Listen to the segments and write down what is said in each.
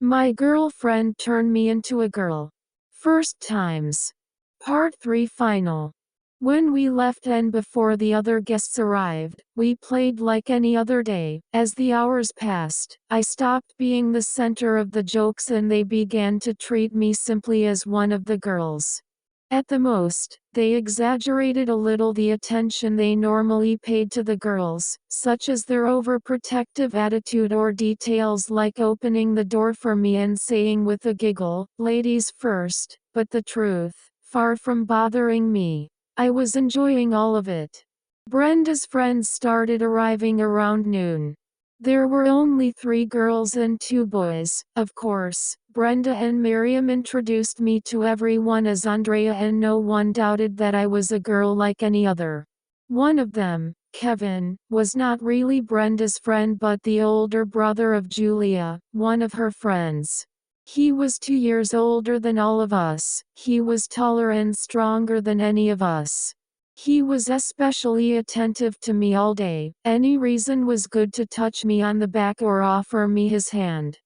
My girlfriend turned me into a girl. First times. Part 3 final. When we left and before the other guests arrived, we played like any other day. As the hours passed, I stopped being the center of the jokes and they began to treat me simply as one of the girls. At the most, they exaggerated a little the attention they normally paid to the girls, such as their overprotective attitude or details like opening the door for me and saying with a giggle, "Ladies first," but the truth, far from bothering me. I was enjoying all of it. Brenda's friends started arriving around noon. There were only 3 girls and 2 boys, of course. Brenda and Miriam introduced me to everyone as Andrea and no one doubted that I was a girl like any other. One of them, Kevin, was not really Brenda's friend but the older brother of Julia, one of her friends. He was 2 years older than all of us. He was taller and stronger than any of us. He was especially attentive to me all day. Any reason was good to touch me on the back or offer me his hand.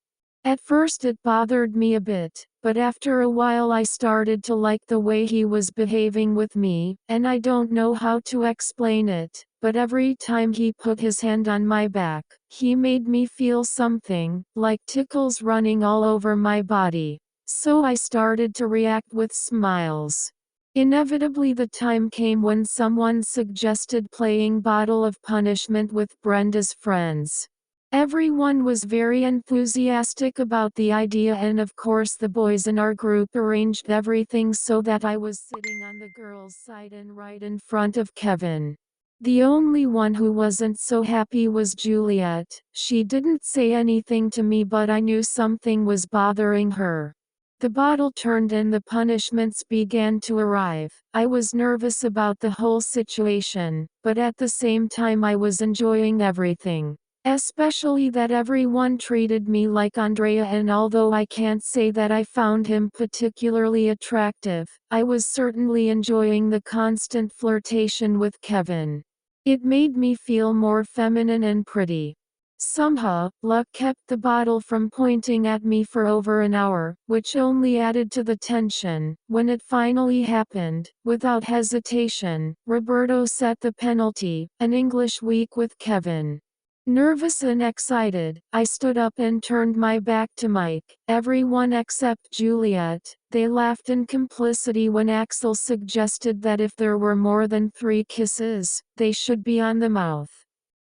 At first it bothered me a bit, but after a while I started to like the way he was behaving with me, and I don't know how to explain it, but every time he put his hand on my back, he made me feel something, like tickles running all over my body. So I started to react with smiles. Inevitably the time came when someone suggested playing Bottle of Punishment with Brenda's friends. Everyone was very enthusiastic about the idea and of course the boys in our group arranged everything so that I was sitting on the girls' side and right in front of Kevin. The only one who wasn't so happy was Juliet. She didn't say anything to me but I knew something was bothering her. The bottle turned and the punishments began to arrive. I was nervous about the whole situation, but at the same time I was enjoying everything. Especially that everyone treated me like Andrea, and although I can't say that I found him particularly attractive, I was certainly enjoying the constant flirtation with Kevin. It made me feel more feminine and pretty. Somehow, luck kept the bottle from pointing at me for over an hour, which only added to the tension. When it finally happened, without hesitation, Roberto set the penalty, an English week with Kevin. Nervous and excited, I stood up and turned my back to Mike. Everyone except Juliet. They laughed in complicity when Axel suggested that if there were more than 3 kisses, they should be on the mouth.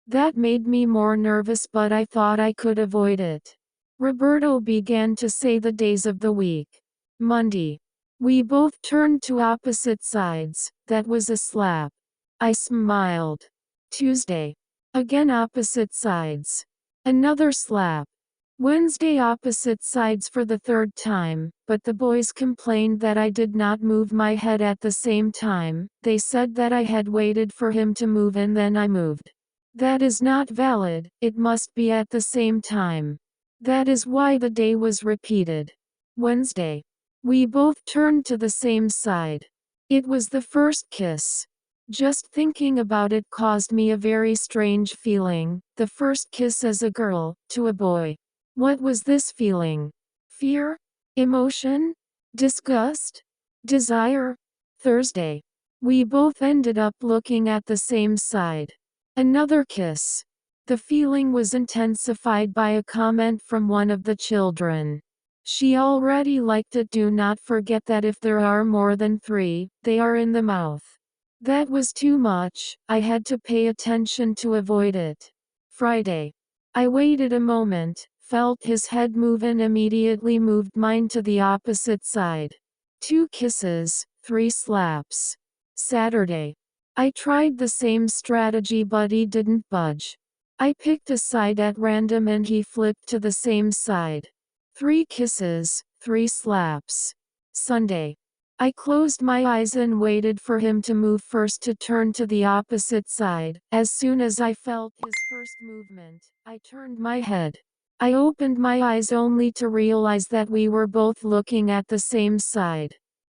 That made me more nervous but I thought I could avoid it. Roberto began to say the days of the week. Monday. We both turned to opposite sides. That was a slap. I smiled. Tuesday. Again opposite sides. Another slap. Wednesday opposite sides for the 3rd time, but the boys complained that I did not move my head at the same time. They said that I had waited for him to move and then I moved. That is not valid, it must be at the same time. That is why the day was repeated. Wednesday. We both turned to the same side. It was the first kiss. Just thinking about it caused me a very strange feeling, the first kiss as a girl, to a boy. What was this feeling? Fear? Emotion? Disgust? Desire? Thursday. We both ended up looking at the same side. Another kiss. The feeling was intensified by a comment from one of the children. She already liked it. Do not forget that if there are more than 3, they are in the mouth. That was too much. I had to pay attention to avoid it. Friday. I waited a moment, felt his head move and immediately moved mine to the opposite side. 2 kisses, 3 slaps. Saturday. I tried the same strategy but he didn't budge. I picked a side at random and he flipped to the same side. 3 kisses, 3 slaps. Sunday. I closed my eyes and waited for him to move first to turn to the opposite side. As soon as I felt his first movement, I turned my head. I opened my eyes only to realize that we were both looking at the same side.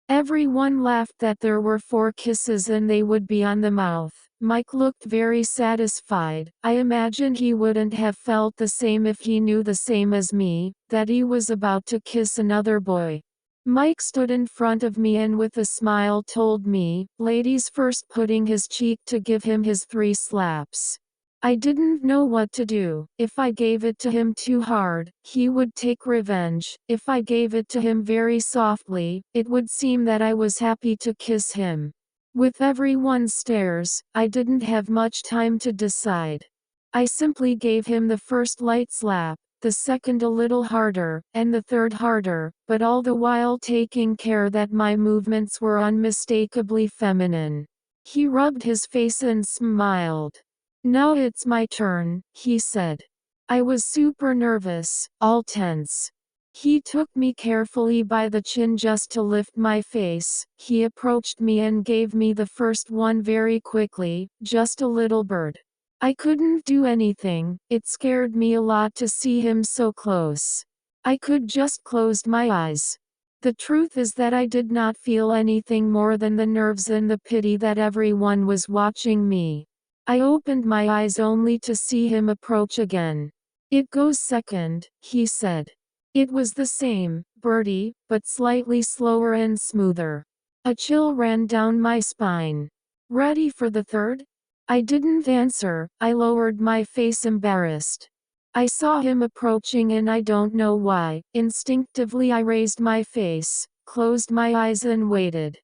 Everyone laughed that there were 4 kisses and they would be on the mouth. Mike looked very satisfied. I imagine he wouldn't have felt the same if he knew the same as me, that he was about to kiss another boy. Mike stood in front of me and with a smile told me, ladies first, putting his cheek to give him his 3 slaps. I didn't know what to do. If I gave it to him too hard, he would take revenge. If I gave it to him very softly, it would seem that I was happy to kiss him. With everyone's stares, I didn't have much time to decide. I simply gave him the first light slap, the second a little harder, and the third harder, but all the while taking care that my movements were unmistakably feminine. He rubbed his face and smiled. Now it's my turn, he said. I was super nervous, all tense. He took me carefully by the chin just to lift my face. He approached me and gave me the first one very quickly, just a little bird. I couldn't do anything, it scared me a lot to see him so close. I could just close my eyes. The truth is that I did not feel anything more than the nerves and the pity that everyone was watching me. I opened my eyes only to see him approach again. It goes second, he said. It was the same, birdie, but slightly slower and smoother. A chill ran down my spine. Ready for the third? I didn't answer, I lowered my face embarrassed. I saw him approaching and I don't know why, instinctively I raised my face, closed my eyes and waited.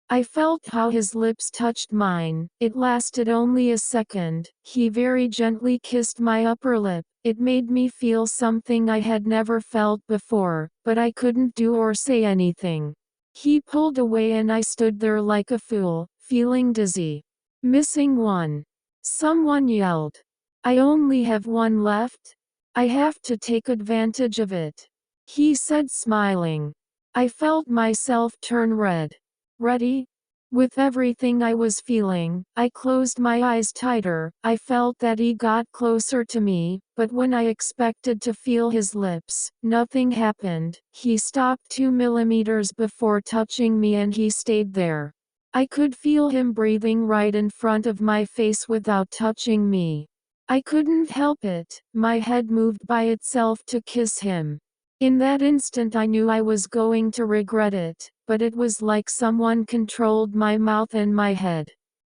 I felt how his lips touched mine. It lasted only a second. He very gently kissed my upper lip. It made me feel something I had never felt before, but I couldn't do or say anything. He pulled away and I stood there like a fool, feeling dizzy. Missing one. Someone yelled. I only have one left. I have to take advantage of it. He said, smiling. I felt myself turn red. Ready? With everything I was feeling, I closed my eyes tighter. I felt that he got closer to me, but when I expected to feel his lips, nothing happened. He stopped 2 millimeters before touching me and he stayed there. I could feel him breathing right in front of my face without touching me. I couldn't help it, my head moved by itself to kiss him. In that instant I knew I was going to regret it, but it was like someone controlled my mouth and my head.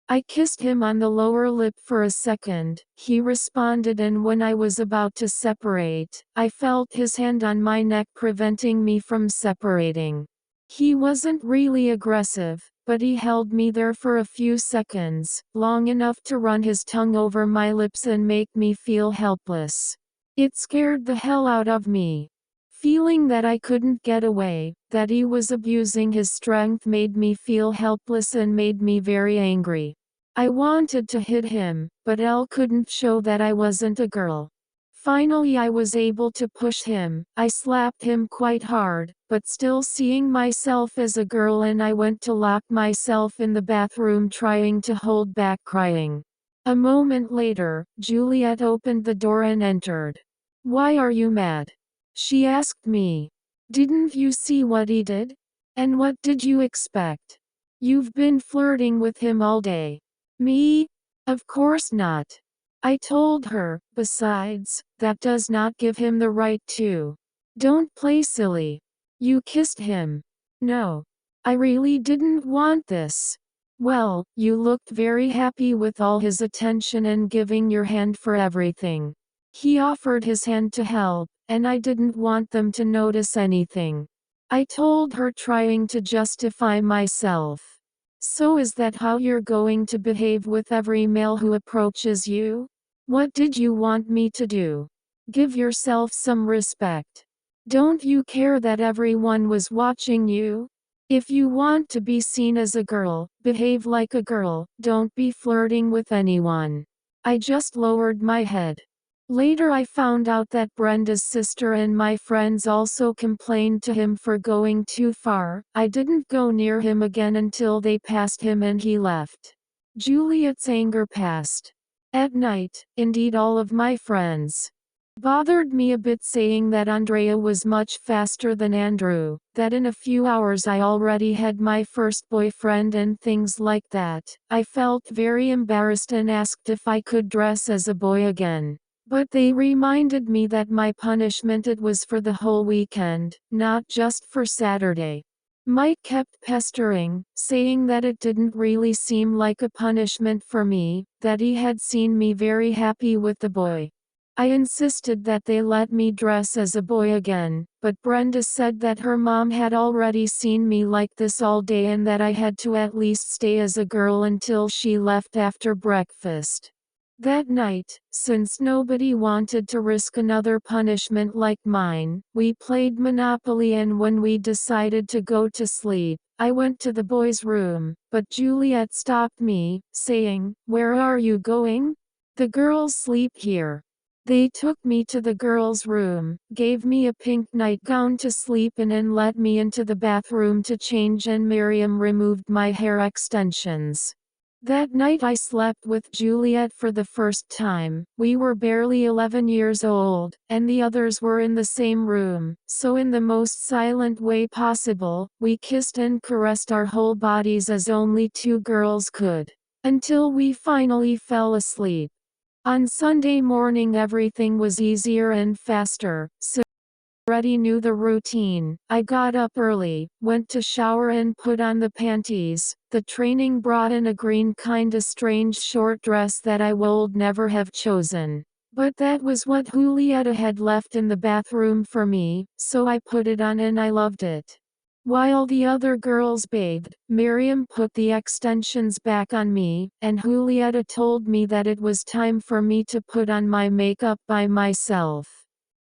I kissed him on the lower lip for a second. He responded, and when I was about to separate, I felt his hand on my neck preventing me from separating. He wasn't really aggressive, but he held me there for a few seconds, long enough to run his tongue over my lips and make me feel helpless. It scared the hell out of me. Feeling that I couldn't get away, that he was abusing his strength made me feel helpless and made me very angry. I wanted to hit him, but Elle couldn't show that I wasn't a girl. Finally I was able to push him. I slapped him quite hard, but still seeing myself as a girl, and I went to lock myself in the bathroom trying to hold back crying. A moment later, Juliet opened the door and entered. "Why are you mad?" she asked me. "Didn't you see what he did? And what did you expect? You've been flirting with him all day." "Me? Of course not," I told her. "Besides, that does not give him the right to." "Don't play silly. You kissed him." "No. I really didn't want this." "Well, you looked very happy with all his attention and giving your hand for everything. He offered his hand to help, and I didn't want them to notice anything." I told her, trying to justify myself. "So is that how you're going to behave with every male who approaches you? What did you want me to do? Give yourself some respect. Don't you care that everyone was watching you? If you want to be seen as a girl, behave like a girl, don't be flirting with anyone." I just lowered my head. Later I found out that Brenda's sister and my friends also complained to him for going too far. I didn't go near him again until they passed him and he left. Juliet's anger passed. At night, indeed all of my friends bothered me a bit, saying that Andrea was much faster than Andrew, that in a few hours I already had my first boyfriend and things like that. I felt very embarrassed and asked if I could dress as a boy again. But they reminded me that my punishment, it was for the whole weekend, not just for Saturday. Mike kept pestering, saying that it didn't really seem like a punishment for me, that he had seen me very happy with the boy. I insisted that they let me dress as a boy again, but Brenda said that her mom had already seen me like this all day and that I had to at least stay as a girl until she left after breakfast. That night, since nobody wanted to risk another punishment like mine, we played Monopoly, and when we decided to go to sleep, I went to the boys' room, but Juliet stopped me, saying, "Where are you going? The girls sleep here." They took me to the girls' room, gave me a pink nightgown to sleep in and let me into the bathroom to change, and Miriam removed my hair extensions. That night I slept with Juliet for the first time. We were barely 11 years old, and the others were in the same room, so in the most silent way possible, we kissed and caressed our whole bodies as only two girls could. Until we finally fell asleep. On Sunday morning everything was easier and faster, so I already knew the routine. I got up early, went to shower and put on the panties. The training brought in a green kinda strange short dress that I would never have chosen. But that was what Julieta had left in the bathroom for me, so I put it on and I loved it. While the other girls bathed, Miriam put the extensions back on me, and Julieta told me that it was time for me to put on my makeup by myself.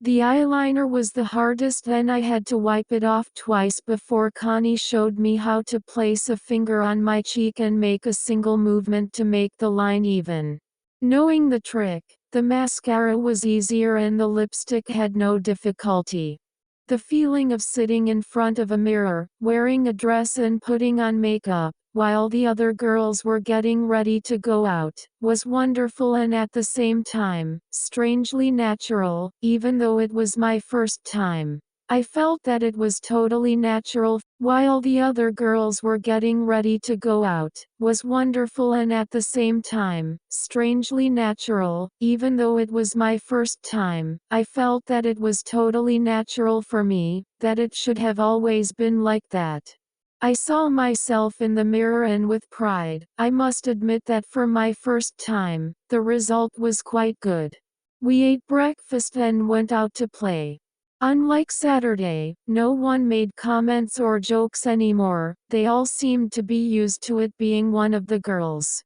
The eyeliner was the hardest, and I had to wipe it off twice before Connie showed me how to place a finger on my cheek and make a single movement to make the line even. Knowing the trick, the mascara was easier and the lipstick had no difficulty. The feeling of sitting in front of a mirror, wearing a dress and putting on makeup, while the other girls were getting ready to go out, was wonderful and at the same time, strangely natural, even though it was my first time. I felt that it was totally natural, while the other girls were getting ready to go out, was wonderful and at the same time, strangely natural, even though it was my first time. I felt that it was totally natural for me, that it should have always been like that. I saw myself in the mirror and with pride, I must admit that for my first time, the result was quite good. We ate breakfast and went out to play. Unlike Saturday, no one made comments or jokes anymore, they all seemed to be used to it being one of the girls.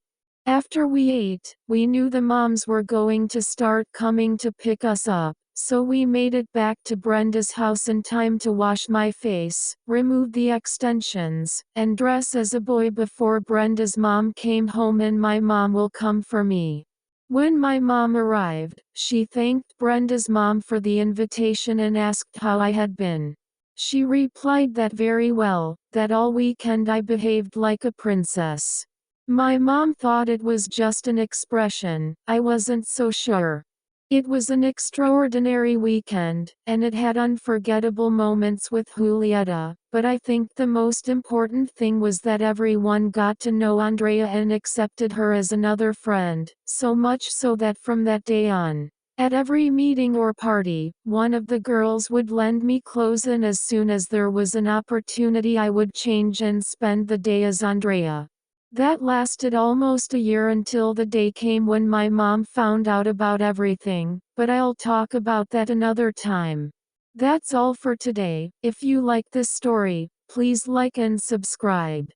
After we ate, we knew the moms were going to start coming to pick us up, so we made it back to Brenda's house in time to wash my face, remove the extensions, and dress as a boy before Brenda's mom came home, and my mom will come for me. When my mom arrived, she thanked Brenda's mom for the invitation and asked how I had been. She replied that very well, that all weekend I behaved like a princess. My mom thought it was just an expression, I wasn't so sure. It was an extraordinary weekend, and it had unforgettable moments with Julieta, but I think the most important thing was that everyone got to know Andrea and accepted her as another friend, so much so that from that day on, at every meeting or party, one of the girls would lend me clothes, and as soon as there was an opportunity I would change and spend the day as Andrea. That lasted almost a year until the day came when my mom found out about everything, but I'll talk about that another time. That's all for today. If you like this story, please like and subscribe.